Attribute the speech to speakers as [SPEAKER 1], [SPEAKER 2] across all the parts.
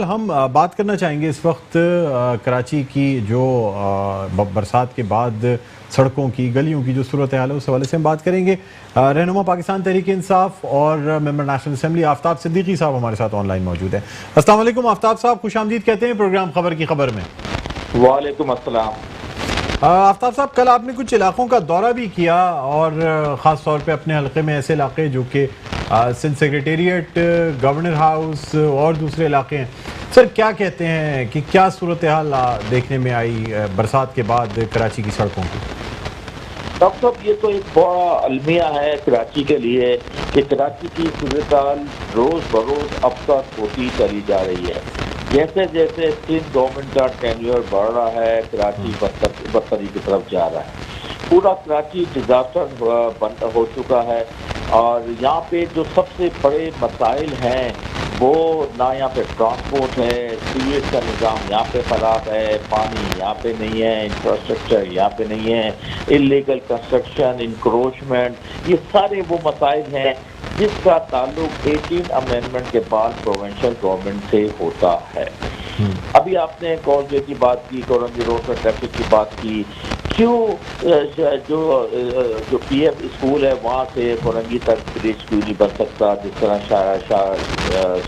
[SPEAKER 1] ہم بات کرنا چاہیں گے اس وقت کراچی کی جو برسات کے بعد سڑکوں کی گلیوں کی جو صورتحال ہے اس حوالے سے ہم بات کریں گے. رہنما پاکستان تحریک انصاف اور ممبر نیشنل اسمبلی آفتاب صدیقی صاحب ہمارے ساتھ آن لائن موجود ہیں. السلام علیکم آفتاب صاحب, خوش آمدید کہتے ہیں پروگرام خبر کی خبر میں.
[SPEAKER 2] وعلیکم السلام.
[SPEAKER 1] آفتاب صاحب, کل آپ نے کچھ علاقوں کا دورہ بھی کیا اور خاص طور پہ اپنے حلقے میں ایسے علاقے جو کہ سندھ سیکریٹریٹ, گورنر ہاؤس اور دوسرے علاقے ہیں. سر کیا کہتے ہیں کہ کیا صورتحال دیکھنے میں آئی برسات کے بعد کراچی کی سڑکوں کی؟
[SPEAKER 2] ڈاکٹر صاحب, یہ تو ایک بڑا المیہ ہے کراچی کے لیے کہ کراچی کی صورتحال روز بروز ابتر ہوتی چلی جا رہی ہے. جیسے جیسے سندھ گورنمنٹ کا ٹینیور بڑھ رہا ہے, کراچی بدتری کی طرف جا رہا ہے. پورا کراچی ڈیزاسٹر بند ہو چکا ہے اور یہاں پہ جو سب سے بڑے مسائل ہیں وہ نہ یہاں پہ ٹرانسپورٹ ہے, سیوریج کا نظام یہاں پہ خراب ہے, پانی یہاں پہ نہیں ہے, انفراسٹرکچر یہاں پہ نہیں ہے, انلیگل کنسٹرکشن, انکروچمنٹ, یہ سارے وہ مسائل ہیں جس کا تعلق 18 امینڈمنٹ کے بعد پروونشل گورنمنٹ سے ہوتا ہے. ابھی آپ نے کالجے کی بات کی, کورنگی روڈ پر ٹریفک کی بات کی. کیوں جو پی ایم اسکول ہے وہاں سے کورنگی تک برج کیوں نہیں بن سکتا جس طرح شاہ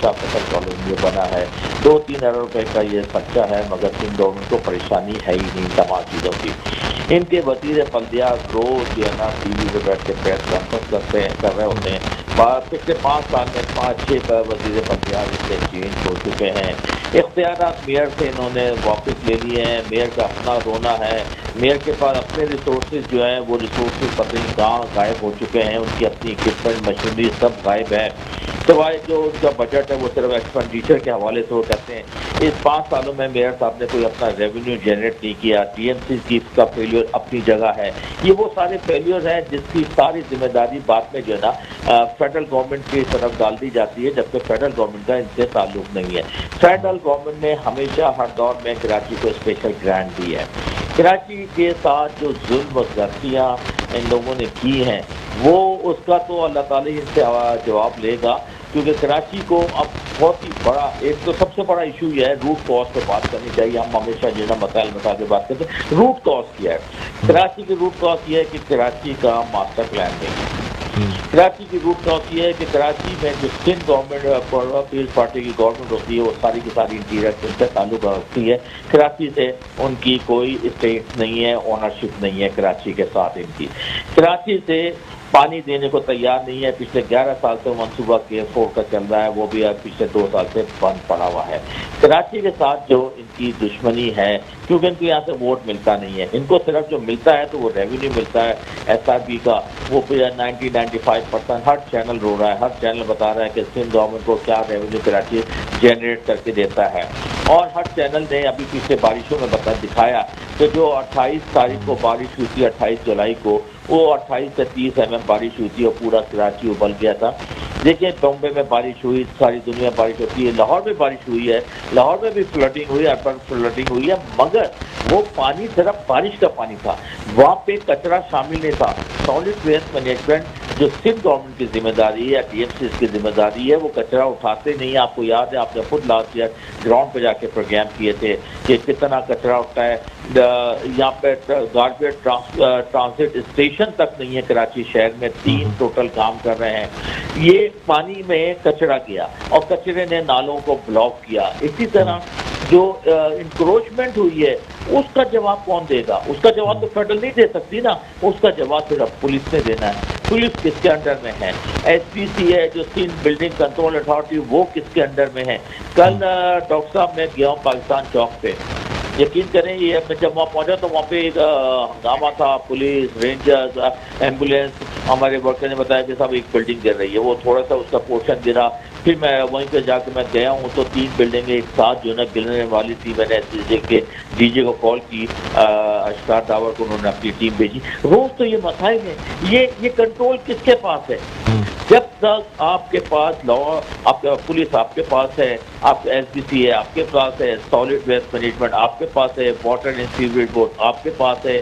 [SPEAKER 2] فصل کالونی میں بنا ہے؟ 2-3 ارب روپے کا یہ خرچہ ہے مگر سندھ گورنمنٹ کو پریشانی ہے ہی نہیں تمام چیزوں کی. ان کے وزیر بلدیات روز جو ہے نا ٹی وی پہ بیٹھ کے پریس کانفرنس کر رہے ہوتے ہیں. پچھلے 5 سال میں 5-6 وزیر بلدیات اس سے چینج ہو چکے ہیں. اختیارات میئر سے انہوں نے واپس لے لیے ہیں. میئر کا اپنا رونا ہے, میئر کے پاس اپنے ریسورسز جو ہیں وہ ریسورسز پتہ نہیں کہاں غائب ہو چکے ہیں. ان کی اپنی اکوپمنٹ مشینری سب غائب ہے. سوائے جو ان کا بجٹ ہے وہ صرف ایکسپینڈیچر کے حوالے سے وہ کہتے ہیں. اس 5 سالوں میں میئر صاحب نے کوئی اپنا ریونیو جنریٹ نہیں کیا. ٹی ایم سی کی کا فیلیور اپنی جگہ ہے. یہ وہ سارے فیلیور ہیں جس کی ساری ذمہ داری بعد میں جو ہے نا فیڈرل گورنمنٹ کی طرف ڈال دی جاتی ہے, جبکہ فیڈرل گورنمنٹ کا ان سے تعلق نہیں ہے. فیڈرل گورنمنٹ نے ہمیشہ ہر دور میں کراچی کو اسپیشل گرانٹ دی ہے. کراچی کے ساتھ جو ظلم و زیادتیاں ان لوگوں نے کی ہیں وہ اس کا تو اللہ تعالیٰ ان سے جواب لے گا, کیونکہ کراچی کو اب بہت ہی بڑا ایک تو سب سے بڑا ایشو یہ ہے روٹ کاز پہ بات کرنی چاہیے. ہم ہمیشہ جو مسائل بتا کے بات کرتے ہیں. روٹ کاز کیا ہے کراچی کی؟ روٹ کاز یہ ہے کہ کراچی کا ماسٹر پلان نہیں ہے. کراچی کی روٹ کاز یہ ہے کہ کراچی میں جو سندھ گورنمنٹ پیپلز پارٹی کی گورنمنٹ ہوتی ہے وہ ساری کی ساری انٹیریئر سے ان سے تعلق رکھتی ہے. کراچی سے ان کی کوئی اسٹیٹ نہیں ہے, اونرشپ نہیں ہے کراچی کے ساتھ ان کی. کراچی سے پانی دینے کو تیار نہیں ہے. پچھلے 11 سال سے منصوبہ K4 کا چل رہا ہے, وہ بھی پچھلے 2 سال سے بند پڑا ہوا ہے. کراچی کے ساتھ جو ان کی دشمنی ہے کیونکہ ان کو یہاں سے ووٹ ملتا نہیں ہے. ان کو صرف جو ملتا ہے تو وہ ریونیو ملتا ہے ایس آر بی کا, وہ 90-95% ہر چینل رو رہا ہے. ہر چینل بتا رہا ہے کہ سندھ گورنمنٹ کو کیا ریونیو کراچی جنریٹ کر کے دیتا ہے. اور ہر چینل نے ابھی پچھلے بارشوں میں دکھایا کہ جو 28 تاریخ کو بارش ہوئی تھی, 28 جولائی کو, وہ 28 سے 30 mm بارش ہوئی تھی اور پورا کراچی ابل گیا تھا. دیکھیں بامبے میں بارش ہوئی, ساری دنیا میں بارش ہوتی ہے, لاہور میں بارش ہوئی ہے, لاہور میں بھی فلڈنگ ہوئی, اربن فلڈنگ ہوئی ہے, مگر وہ پانی صرف بارش کا پانی تھا, وہاں پہ کچرا شامل نہیں تھا. سالڈ ویسٹ مینجمنٹ جو سندھ گورنمنٹ کی ذمہ داری ہے, ٹی ایم سی کی ذمہ داری ہے, وہ کچرا اٹھاتے نہیں. آپ کو یاد ہے آپ نے خود لاسٹ ایئر گراؤنڈ پہ جا کے پروگرام کیے تھے کہ کتنا کچرا اٹھتا ہے. یہاں پہ گاربیج ٹرانزٹ اسٹیشن تک نہیں ہے کراچی شہر میں, 3 ٹوٹل کام کر رہے ہیں. یہ پانی میں کچرا گیا اور کچرے نے نالوں کو بلاک کیا. اسی طرح جو انکروچمنٹ ہوئی ہے اس کا جواب کون دے گا؟ اس کا جواب تو فیڈرل نہیں دے سکتی نا, اس کا جواب صرف پولیس نے دینا ہے. پولیس کس کے انڈر میں ہے؟ ایس پی سی ہے جو سندھ بلڈنگ کنٹرول اتھارٹی, وہ کس کے انڈر میں ہے؟ کل ڈاکٹر صاحب میں گیا ہوں پاکستان چوک پہ, یقین کریں یہ میں جب وہاں پہنچا تو وہاں پہ ایک ہنگامہ تھا. پولیس, رینجرز, ایمبولینس, ہمارے ورکر نے بتایا کہ صاحب ایک بلڈنگ گر رہی ہے, وہ تھوڑا سا اس کا پورشن گرا. پھر میں وہیں پہ جا کے میں گیا ہوں تو 3 بلڈنگیں ایک ساتھ جو ہے نا گرنے والی تھی. میں نے ڈی جے کو کال کی, اشکار داور کو, انہوں نے اپنی ٹیم بھیجی. روز تو یہ مسائل ہیں. یہ کنٹرول کس کے پاس ہے؟ جب تک آپ کے پاس لا, آپ کا پولیس آپ کے پاس ہے, آپ ایس بی سی ہے آپ کے پاس ہے, سالڈ ویسٹ مینجمنٹ آپ کے پاس ہے, واٹر اینڈ سیوریج بورڈ آپ کے پاس ہے,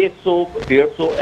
[SPEAKER 2] 100-150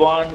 [SPEAKER 2] 1,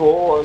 [SPEAKER 2] 4,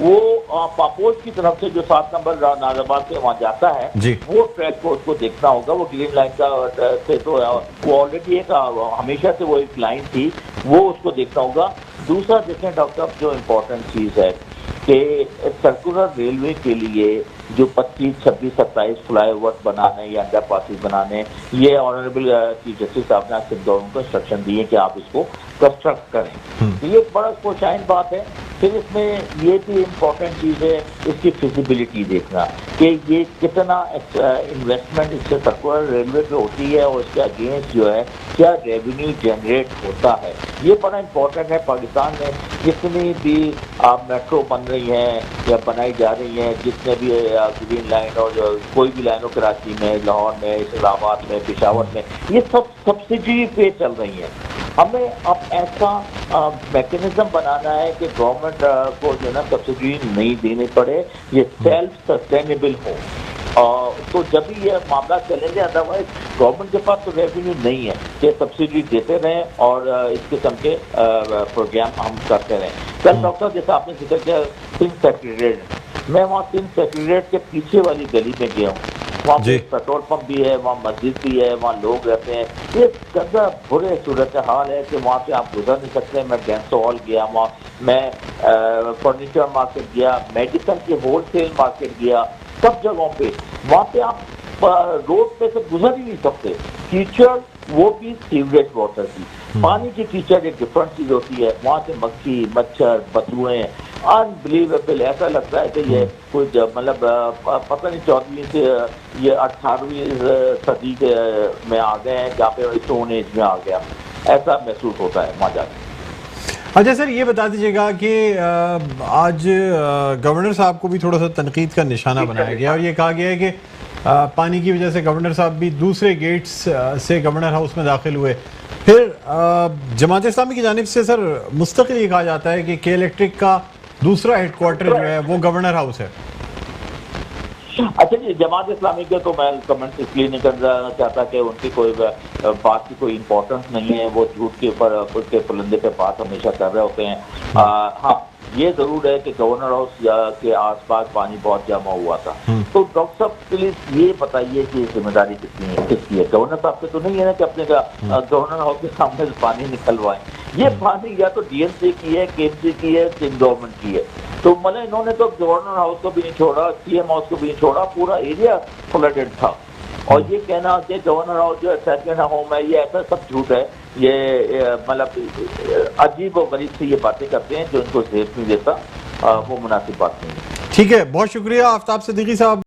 [SPEAKER 2] وہ پاپوش کی طرف سے جو 7 نمبر نازآباد سے وہاں جاتا ہے
[SPEAKER 1] جی
[SPEAKER 2] وہ ٹریک کو اس کو دیکھنا ہوگا. وہ گرین لائن کا سے تو وہ آلریڈی ایک ہمیشہ سے وہ ایک لائن تھی, وہ اس کو دیکھنا ہوگا. دوسرا دیکھیں ڈاکٹر صاحب جو امپورٹنٹ چیز ہے کہ سرکولر ریلوے کے لیے جو 25, 26, 27 فلائی اوور بنانے یا انڈر پاسز بنانے, یہ آنریبل چیف جسٹس صاحب نے سندھ گورنمنٹ کو انسٹرکشن دی ہے کہ آپ اس کو کنسٹرکٹ کریں. یہ ایک بڑا کوشائن بات ہے. پھر اس میں یہ بھی امپورٹنٹ چیز ہے اس کی فیزیبلٹی دیکھنا کہ یہ کتنا انویسٹمنٹ اس سے سرکولر ریلوے پہ ہوتی ہے اور اس کے اگینسٹ جو ہے کیا ریونیو جنریٹ ہوتا ہے. یہ بڑا امپورٹنٹ ہے. پاکستان میں جتنی بھی میٹرو بن رہی ہیں یا بنائی جا رہی ہیں, جتنے بھی گرین لائن اور کوئی بھی لائن ہو, کراچی میں, لاہور میں, اسلام آباد میں, پشاور میں, یہ سب سبسڈی پہ چل رہی ہیں. ہمیں اب ایسا میکینزم بنانا ہے کہ گورنمنٹ کو جو ہے نا سبسڈی نہیں دینی پڑے, یہ سیلف سسٹینیبل ہو. تو جب بھی یہ معاملہ چلیں گے, ادروائز گورنمنٹ کے پاس تو ریونیو نہیں ہے کہ سبسڈی دیتے رہیں اور اس قسم کے پروگرام ہم کرتے رہیں. کل ڈاکٹر جیسا آپ نے ذکر کیا سندھ سیکریٹریٹ, میں وہاں سندھ سیکریٹریٹ کے پیچھے والی گلی میں گیا ہوں. وہاں پہ پیٹرول پمپ بھی ہے, وہاں مسجد بھی ہے, وہاں لوگ رہتے ہیں. یہ گندہ برے صورتحال ہے کہ وہاں پہ آپ گزر نہیں سکتے. میں گینسو ہال گیا, وہاں میں فرنیچر مارکیٹ گیا, میڈیکل کے ہول سیل مارکیٹ گیا, سب جگہوں پہ وہاں پہ آپ روڈ پہ سے گزر ہی نہیں سکتے. کیچڑ, وہ بھی سیوریج واٹر کی, پانی کی کیچڑ ایک ڈفرنٹ چیز ہوتی ہے. وہاں سے مکھی, مچھر, بدبوئیں, انبلیویبل. ایسا لگتا ہے کہ یہ کوئی مطلب پتہ نہیں 14ویں سے یہ 18ویں صدی کے میں آ گئے ہیں, جہاں پہ اسٹون ایج میں آ گیا, ایسا محسوس ہوتا ہے وہاں جا کے.
[SPEAKER 1] اچھا سر, یہ بتا دیجیے گا کہ آج گورنر صاحب کو بھی تھوڑا سا تنقید کا نشانہ بنایا گیا اور یہ کہا گیا ہے کہ پانی کی وجہ سے گورنر صاحب بھی دوسرے گیٹس سے گورنر ہاؤس میں داخل ہوئے. پھر جماعت اسلامی کی جانب سے سر مستقل یہ کہا جاتا ہے کہ کے الیکٹرک کا دوسرا ہیڈ کوارٹر جو ہے وہ گورنر ہاؤس ہے.
[SPEAKER 2] اچھا جی, جماعت اسلامی کے تو میں کمنٹ اس لیے نہیں کرنا چاہتا کہ ان کی کوئی بات کی کوئی امپورٹنس نہیں ہے. وہ جھوٹ کے اوپر اس کے پلندے پہ بات ہمیشہ کر رہے ہوتے ہیں. ہاں یہ ضرور ہے کہ گورنر ہاؤس کے آس پاس پانی بہت جمع ہوا تھا. تو ڈاکٹر صاحب پلیز یہ بتائیے کہ ذمہ داری کس کی ہے؟ گورنر صاحب سے تو نہیں ہے نا کہ اپنے گورنر ہاؤس کے سامنے سے پانی نکلوائیں. یہ پانی یا تو ڈی ایم سی کی ہے, کے ایم سی کی ہے, سندھ گورنمنٹ کی ہے. تو مطلب انہوں نے تو گورنر ہاؤس کو بھی نہیں چھوڑا, سی ایم ہاؤس کو بھی نہیں چھوڑا, پورا ایریا فلڈڈ تھا. اور یہ کہنا کہ گورنر ہاؤس جو ہے سیکنڈ ہوم ہے, یہ ایسا سب جھوٹ ہے. یہ مطلب عجیب و غریب سے یہ باتیں کرتے ہیں جو ان کو زیب نہیں دیتا, وہ مناسب بات نہیں ہے.
[SPEAKER 1] ٹھیک ہے, بہت شکریہ آفتاب صدیقی صاحب.